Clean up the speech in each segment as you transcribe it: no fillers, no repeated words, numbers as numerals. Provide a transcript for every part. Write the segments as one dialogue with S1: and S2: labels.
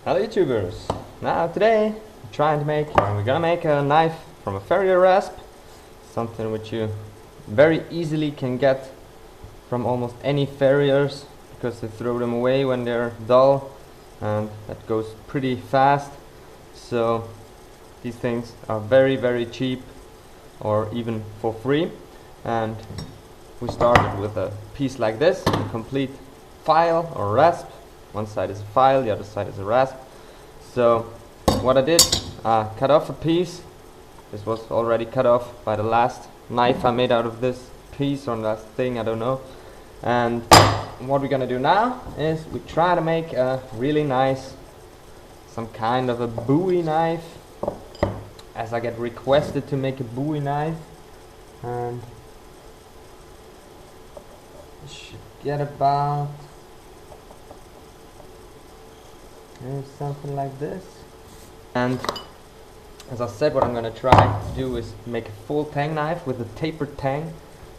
S1: Hello YouTubers! Now today we're gonna make a knife from a Farrier Rasp, something which you very easily can get from almost any farriers because they throw them away when they're dull, and that goes pretty fast. So these things are very cheap, or even for free. And we started with a piece like this, a complete file or rasp. One side is a file, the other side is a rasp. So what I did, cut off a piece. This was already cut off by the last knife I made out of this piece, or last thing, I don't know. And what we're gonna do now is we try to make a really nice, some kind of a Bowie knife, as I get requested to make a Bowie knife. And you should get about something like this. And as I said, what I'm going to try to do is make a full tang knife with a tapered tang.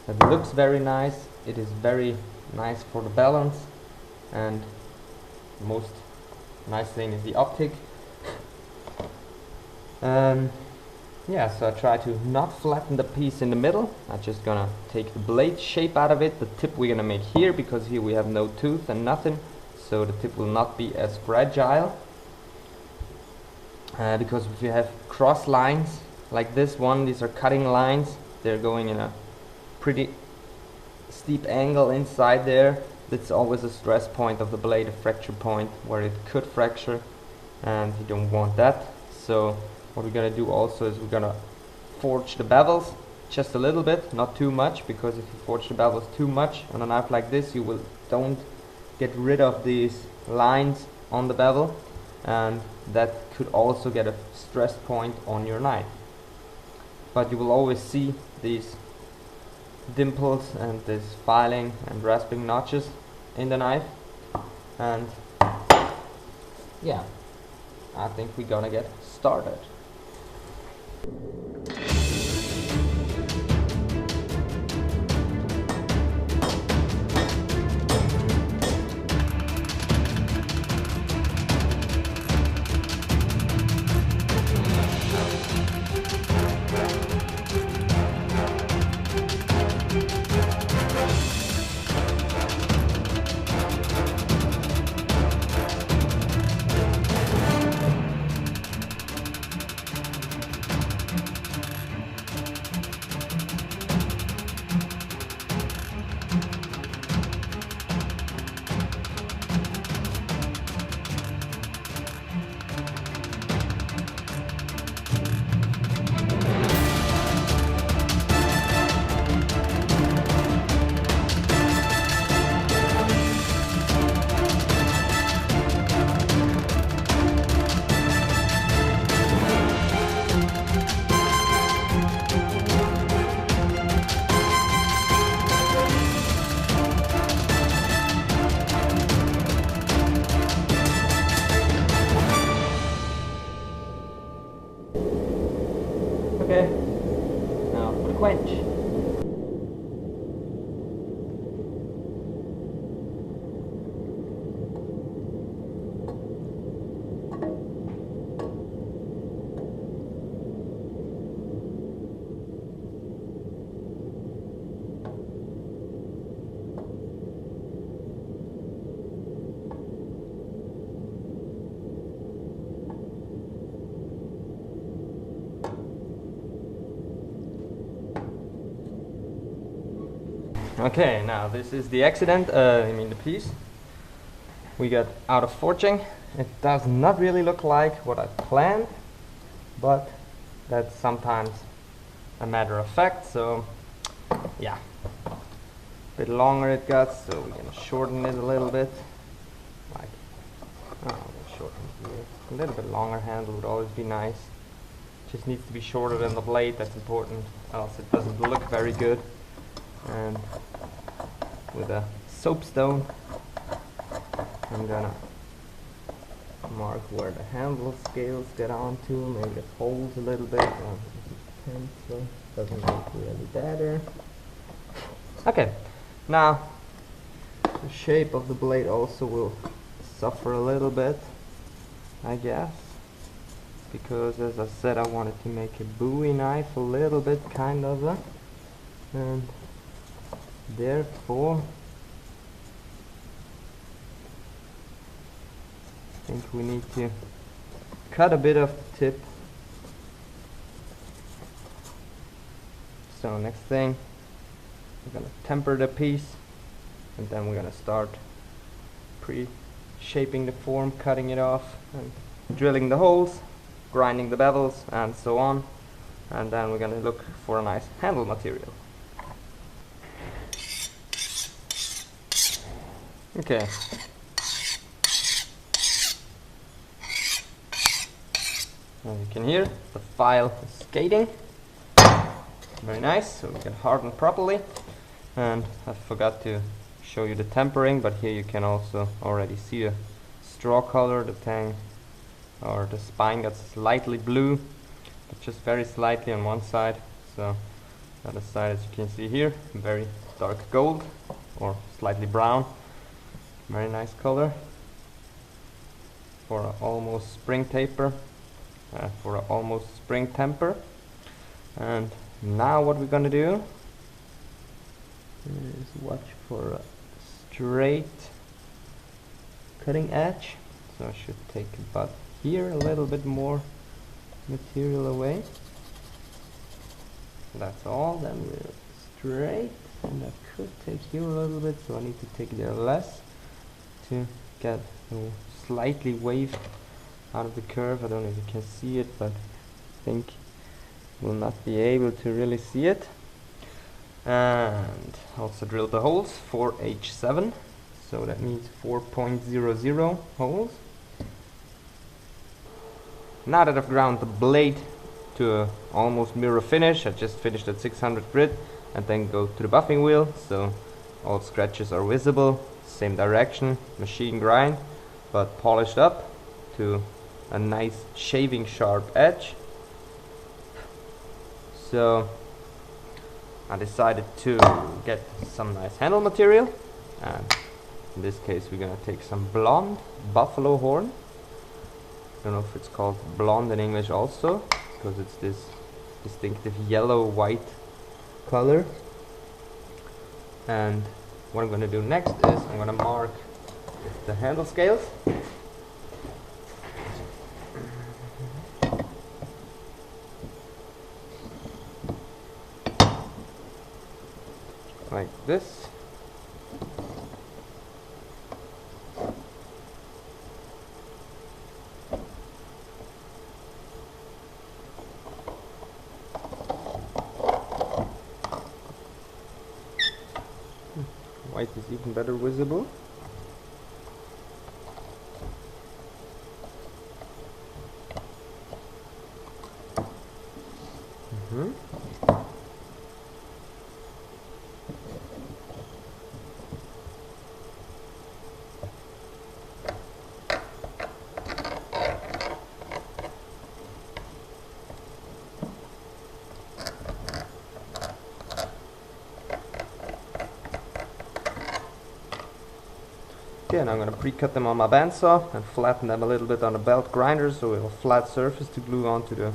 S1: That looks very nice. It is very nice for the balance, and the most nice thing is the optic. Yeah, so I try to not flatten the piece in the middle. I'm just gonna take the blade shape out of it. The tip we're gonna make here, because here we have no tooth and nothing, so the tip will not be as fragile. Because if you have cross lines like this one, these are cutting lines, they're going in a pretty steep angle inside there. That's always a stress point of the blade, a fracture point where it could fracture, and you don't want that. So what we're gonna do also is we're gonna forge the bevels just a little bit, not too much, because if you forge the bevels too much on a knife like this, you don't get rid of these lines on the bevel, and that could also get a stress point on your knife. But you will always see these dimples and this filing and rasping notches in the knife. And yeah, I think we're gonna get started. Okay, now for the quench. Okay, now this is the accident, the piece we got out of forging. It does not really look like what I planned, but that's sometimes a matter of fact. So yeah, a bit longer it got, so we're gonna shorten it a little bit. Like, shorten it here. A little bit longer handle would always be nice. Just needs to be shorter than the blade, that's important, else it doesn't look very good. And with a soapstone, I'm gonna mark where the handle scales get onto, maybe it holds a little bit. Pencil doesn't look really better. Okay, now the shape of the blade also will suffer a little bit. I guess, because as I said, I wanted to make a Bowie knife a little bit kind of and therefore I think we need to cut a bit of the tip. So next thing, we're gonna temper the piece, and then we're gonna start pre-shaping the form, cutting it off, and drilling the holes, grinding the bevels, and so on. And then we're gonna look for a nice handle material. Okay. As you can hear, the file is skating. Very nice, so we can harden properly. And I forgot to show you the tempering, but here you can also already see the straw color. The tang or the spine got slightly blue, but just very slightly on one side. So the other side, as you can see here, very dark gold or slightly brown. Very nice color for an almost spring taper, for an almost spring temper. And now what we're gonna do is watch for a straight cutting edge. So I should take about here a little bit more material away. That's all. Then we're straight, and that could take here a little bit, so I need to take there less to get a slightly wave out of the curve. I don't know if you can see it, but I think we'll not be able to really see it. And also drill the holes 4H7, so that means 4.00 holes. Now that I've ground the blade to a almost mirror finish, I just finished at 600 grit and then go to the buffing wheel, so all scratches are visible. Same direction, machine grind, but polished up to a nice shaving sharp edge. So I decided to get some nice handle material, and in this case we're gonna take some blonde buffalo horn. I don't know if it's called blonde in English also, because it's this distinctive yellow-white color. And what I'm gonna do next is I'm gonna mark the handle scales. Like this. White is even better visible. Okay, and I'm going to pre-cut them on my bandsaw and flatten them a little bit on a belt grinder so we have a flat surface to glue onto the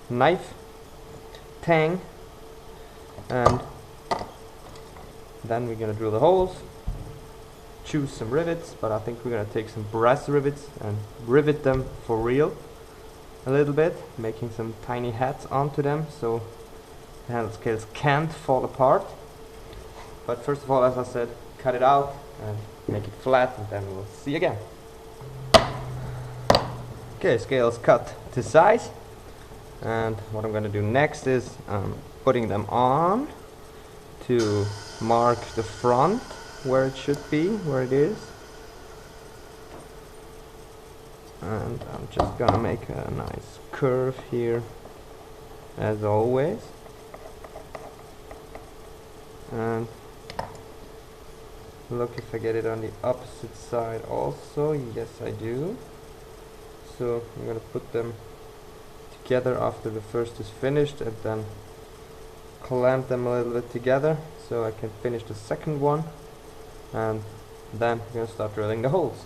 S1: knife tang. And then we're going to drill the holes, choose some rivets, but I think we're going to take some brass rivets and rivet them for real a little bit, making some tiny heads onto them so the handle scales can't fall apart. But first of all, as I said, cut it out and make it flat, and then we'll see again. Okay, scales cut to size, and what I'm going to do next is putting them on to mark the front where it should be, where it is. And I'm just gonna make a nice curve here as always, and look if I get it on the opposite side also. Yes, I do. So I'm gonna put them together after the first is finished, and then clamp them a little bit together so I can finish the second one, and then I'm gonna start drilling the holes.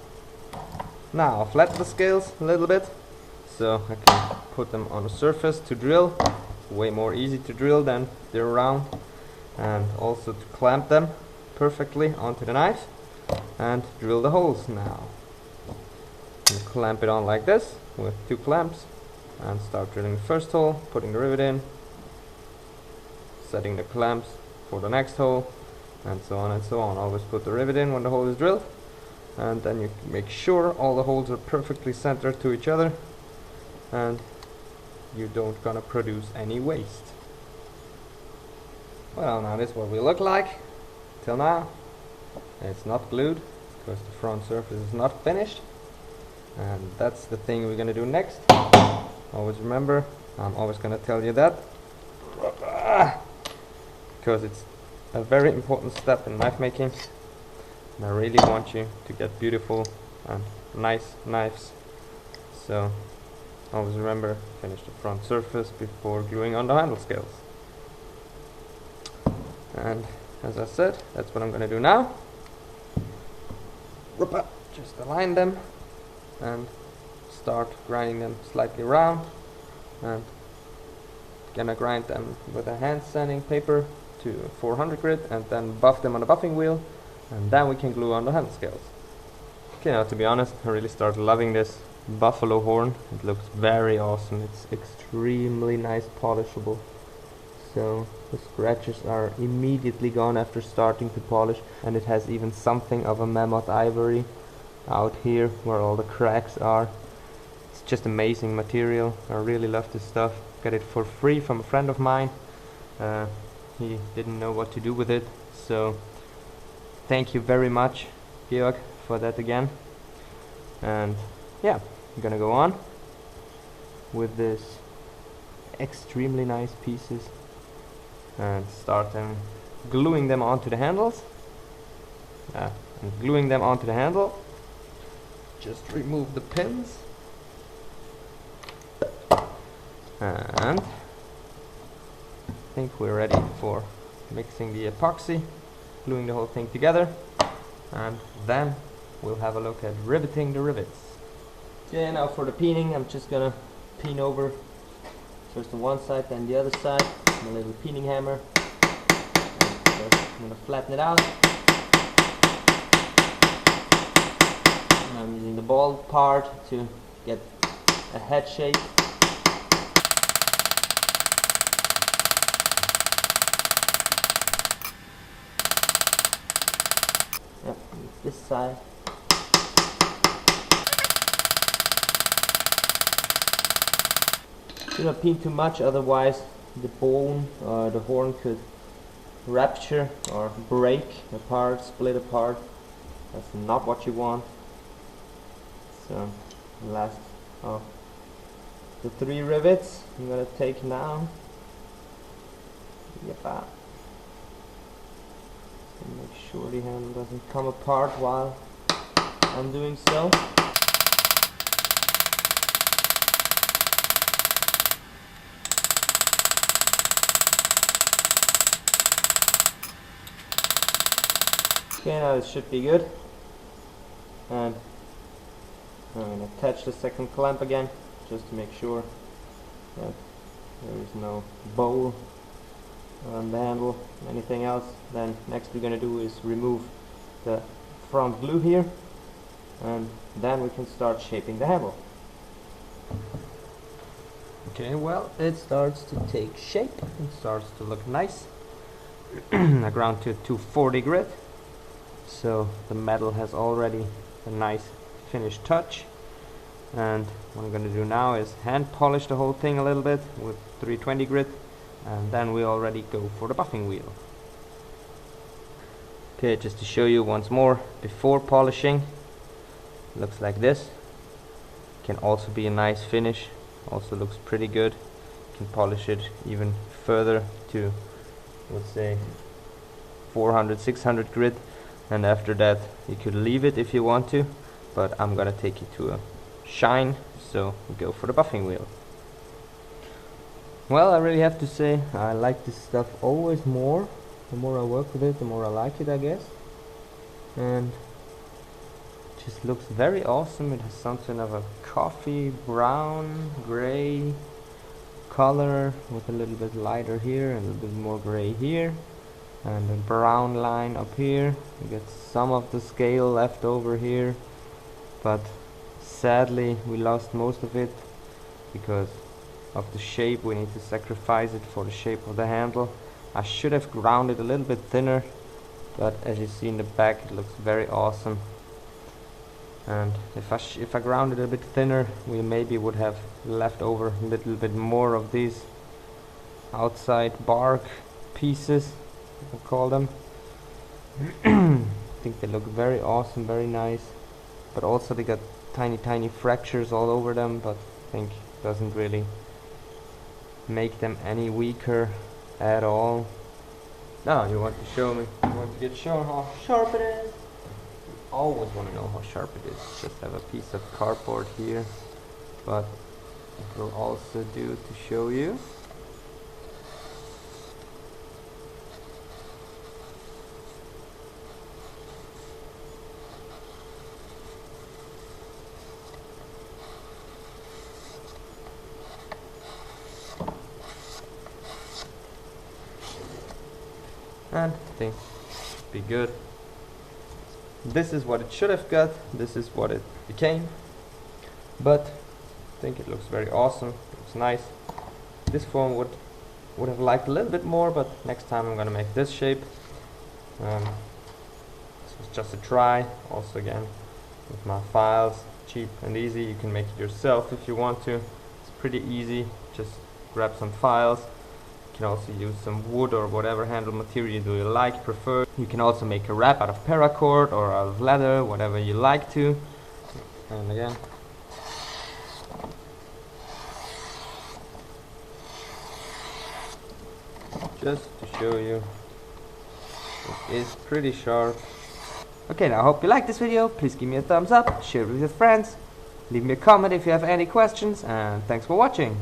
S1: Now I'll flatten the scales a little bit so I can put them on a surface to drill. It's way more easy to drill than they're round, and also to clamp them perfectly onto the knife and drill the holes now. You clamp it on like this with 2 clamps and start drilling the first hole, putting the rivet in, setting the clamps for the next hole, and so on and so on. Always put the rivet in when the hole is drilled, and then you make sure all the holes are perfectly centered to each other and you don't gonna produce any waste. Well, now this is what we look like till now. It's not glued because the front surface is not finished, and that's the thing we're gonna do next. Always remember, I'm always gonna tell you that because it's a very important step in knife making, and I really want you to get beautiful and nice knives. So always remember, finish the front surface before gluing on the handle scales. And as I said, that's what I'm going to do now. Just align them and start grinding them slightly round, and gonna grind them with a hand sanding paper to 400 grit and then buff them on the buffing wheel, and then we can glue on the handle scales. Okay, now to be honest, I really started loving this buffalo horn. It looks very awesome. It's extremely nice polishable, so the scratches are immediately gone after starting to polish, and it has even something of a mammoth ivory out here where all the cracks are. It's just amazing material. I really love this stuff. Got it for free from a friend of mine. He didn't know what to do with it, so thank you very much, Georg, for that again. And yeah, I'm gonna go on with this extremely nice pieces and start gluing them onto the handles. And gluing them onto the handle, just remove the pins, and I think we're ready for mixing the epoxy, gluing the whole thing together, and then we'll have a look at riveting the rivets. Okay, now for the peening, I'm just gonna peen over first on one side, then the other side, with a little peening hammer. And I'm gonna flatten it out. And I'm using the bald part to get a head shape. Yep, this side. Do not peen too much, otherwise the bone or the horn could rupture or break apart, split apart. That's not what you want. So last of the 3 rivets I'm gonna take now. Yep. So make sure the handle doesn't come apart while I'm doing so. Okay, now this should be good, and I'm going to attach the second clamp again just to make sure that there is no bowl on the handle, anything else. Then next we're going to do is remove the front glue here, and then we can start shaping the handle. Okay, well, it starts to take shape, it starts to look nice. I ground to 240 grit. So the metal has already a nice finished touch, and what I'm going to do now is hand polish the whole thing a little bit with 320 grit, and then we already go for the buffing wheel. Okay, just to show you once more, before polishing, looks like this. Can also be a nice finish, also looks pretty good. You can polish it even further to, let's say, 400, 600 grit. And after that you could leave it if you want to, but I'm gonna take it to a shine, so we go for the buffing wheel. Well, I really have to say I like this stuff always more. The more I work with it, the more I like it, I guess. And just looks very awesome. It has something of a coffee brown gray color with a little bit lighter here and a little bit more gray here, and a brown line up here. You get some of the scale left over here, but sadly we lost most of it because of the shape. We need to sacrifice it for the shape of the handle. I should have ground it a little bit thinner, but as you see in the back, it looks very awesome. And if I ground it a bit thinner, we maybe would have left over a little bit more of these outside bark pieces, I call them. I think they look very awesome, very nice, but also they got tiny fractures all over them, but I think it doesn't really make them any weaker at all. Now you want to show me, you want to get shown how sharp it is. You always want to know how sharp it is. Just have a piece of cardboard here, but it will also do to show you. And I think it'd be good. This is what it should have got, this is what it became, but I think it looks very awesome. It's nice. This form would have liked a little bit more, but next time I'm gonna make this shape. This was just a try. Also again with my files, cheap and easy. You can make it yourself if you want to. It's pretty easy. Just grab some files. You can also use some wood or whatever handle material you like, prefer. You can also make a wrap out of paracord or out of leather, whatever you like to. And again, just to show you, it is pretty sharp. Okay, now I hope you liked this video. Please give me a thumbs up, share it with your friends, leave me a comment if you have any questions, and thanks for watching.